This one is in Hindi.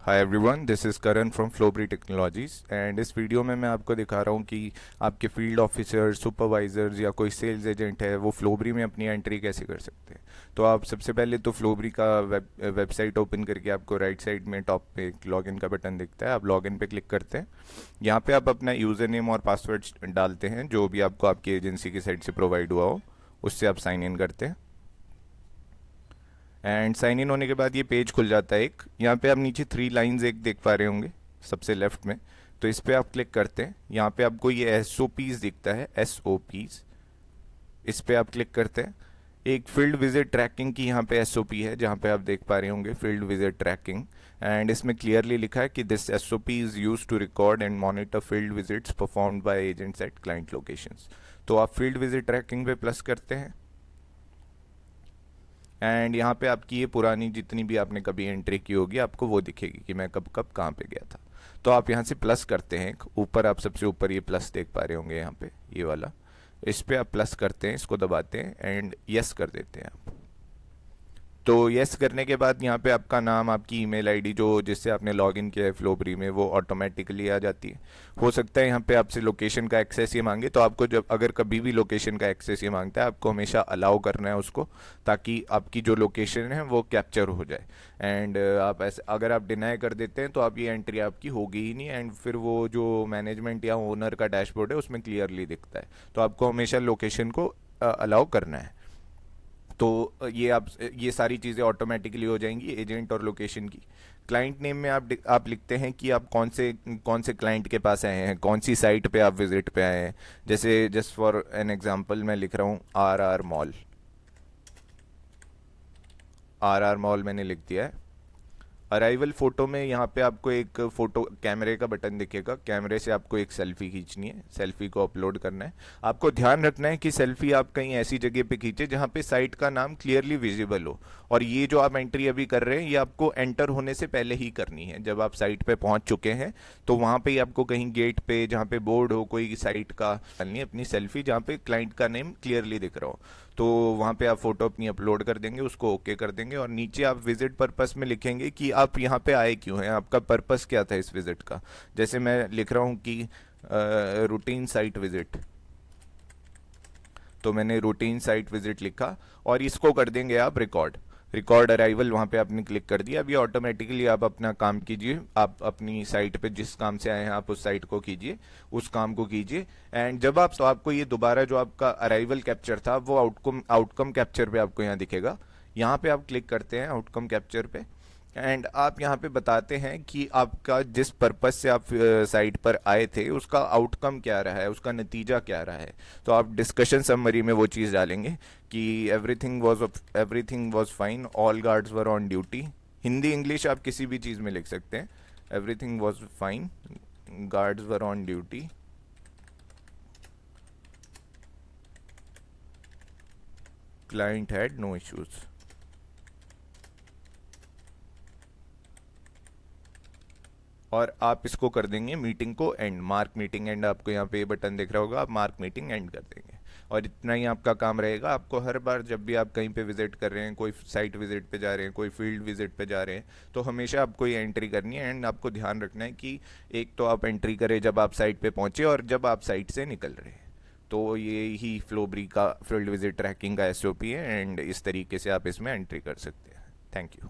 Hi everyone, this is Karan from Flowbery technologies and इस वीडियो में मैं आपको दिखा रहा हूँ कि आपके फील्ड ऑफिसर, सुपरवाइजर्स या कोई सेल्स एजेंट है वो फ्लोबरी में अपनी एंट्री कैसे कर सकते हैं। तो आप सबसे पहले तो फ्लोबरी का वेबसाइट ओपन करके आपको राइट साइड में टॉप पे एक लॉगिन का बटन दिखता है। आप लॉगिन पे क्लिक करते हैं। यहाँ पे आप अपना यूज़र नेम और पासवर्ड डालते हैं जो भी आपको आपकी एजेंसी की साइट से प्रोवाइड हुआ हो, उससे आप साइन इन करते हैं। एंड साइन इन होने के बाद ये पेज खुल जाता है। एक यहाँ पे आप नीचे 3 लाइंस एक देख पा रहे होंगे सबसे लेफ्ट में। तो इस पे आप क्लिक करते हैं। यहाँ पे आपको ये SOPs दिखता है, SOPs। इस पे आप क्लिक करते हैं। एक फील्ड विजिट ट्रैकिंग की यहाँ पे SOP है जहाँ पे आप देख पा रहे होंगे फील्ड विजिट ट्रैकिंग। एंड इसमें क्लियरली लिखा है कि this SOP is use to record and monitor field visits performed by agents at client locations. तो आप फील्ड विजिट ट्रैकिंग पे प्लस करते हैं। एंड यहाँ पे आपकी ये पुरानी जितनी भी आपने कभी एंट्री की होगी आपको वो दिखेगी कि मैं कब कब कहाँ पे गया था। तो आप यहाँ से प्लस करते हैं। ऊपर आप सबसे ऊपर ये प्लस देख पा रहे होंगे, यहाँ पे ये वाला। इस पे आप प्लस करते हैं, इसको दबाते हैं एंड यस कर देते हैं आप। तो यस करने के बाद यहाँ पे आपका नाम, आपकी ईमेल आईडी जो जिससे आपने लॉगिन किया है फ्लोबरी में, वो ऑटोमेटिकली आ जाती है। हो सकता है यहाँ पे आपसे लोकेशन का एक्सेस ये मांगे, तो आपको जब अगर कभी भी लोकेशन का एक्सेस ये मांगता है आपको हमेशा अलाउ करना है उसको, ताकि आपकी जो लोकेशन है वो कैप्चर हो जाए। एंड आप ऐसे अगर आप डिनाई कर देते हैं तो आप ये एंट्री आपकी होगी ही नहीं। एंड फिर वो जो मैनेजमेंट या ओनर का डैशबोर्ड है उसमें क्लियरली दिखता है। तो आपको हमेशा लोकेशन को अलाउ करना है। तो ये सारी चीज़ें ऑटोमेटिकली हो जाएंगी एजेंट और लोकेशन की। क्लाइंट नेम में आप लिखते हैं कि आप कौन से क्लाइंट के पास आए हैं, कौन सी साइट पे आप विजिट पे आए हैं। जैसे जस्ट फॉर एन एग्जांपल मैं लिख रहा हूँ RR मॉल। RR मॉल मैंने लिख दिया है। अराइवल फोटो में यहाँ पे आपको एक फोटो कैमरे का बटन दिखेगा। कैमरे से आपको एक सेल्फी खींचनी है, सेल्फी को अपलोड करना है। आपको ध्यान रखना है कि सेल्फी आप कहीं ऐसी जगह पे खींचे जहाँ पे साइट का नाम क्लियरली विजिबल हो। और ये जो आप एंट्री अभी कर रहे हैं ये आपको एंटर होने से पहले ही करनी है। जब आप साइट पे पहुंच चुके हैं तो वहाँ पे ही आपको कहीं गेट पे जहाँ पे बोर्ड हो कोई साइट का डालनी है अपनी सेल्फी, जहाँ पे क्लाइंट का नेम क्लियरली दिख रहा हो। तो वहाँ पे आप फोटो अपनी अपलोड कर देंगे, उसको ओके कर देंगे और नीचे आप विजिट पर्पस में लिखेंगे कि आप यहाँ पे आए क्यों हैं, आपका पर्पस क्या था इस विजिट का। जैसे मैं लिख रहा हूँ कि रूटीन साइट विजिट। तो मैंने रूटीन साइट विजिट लिखा और इसको कर देंगे आप रिकॉर्ड अराइवल। वहाँ पे आपने क्लिक कर दिया। अभी ऑटोमेटिकली आप अपना काम कीजिए, आप अपनी साइट पे जिस काम से आए हैं आप उस साइट को कीजिए, उस काम को कीजिए। एंड जब आप तो आपको ये दोबारा जो आपका अराइवल कैप्चर था वो आउटकम कैप्चर पे आपको यहाँ दिखेगा। यहाँ पे आप क्लिक करते हैं आउटकम कैप्चर पे। एंड आप यहाँ पे बताते हैं कि आपका जिस पर्पस से आप साइट पर आए थे उसका आउटकम क्या रहा है, उसका नतीजा क्या रहा है। तो आप डिस्कशन समरी में वो चीज़ डालेंगे कि everything was fine, all guards were on duty. Hindi English आप किसी भी चीज़ में लिख सकते हैं। Everything was fine, guards were on duty, client had no issues. और आप इसको कर देंगे मीटिंग को एंड, मार्क मीटिंग एंड। आपको यहाँ पे ये बटन दिख रहा होगा, आप मार्क मीटिंग एंड कर देंगे। और इतना ही आपका काम रहेगा। आपको हर बार जब भी आप कहीं पे विजिट कर रहे हैं, कोई साइट विजिट पे जा रहे हैं, कोई फील्ड विजिट पे जा रहे हैं, तो हमेशा आपको ये एंट्री करनी है। एंड आपको ध्यान रखना है कि एक तो आप एंट्री करें जब आप साइट पे पहुंचे और जब आप साइट से निकल रहे हैं। तो ये ही फ्लोबरी का फील्ड विजिट ट्रैकिंग का SOP है एंड इस तरीके से आप इसमें एंट्री कर सकते हैं। Thank you.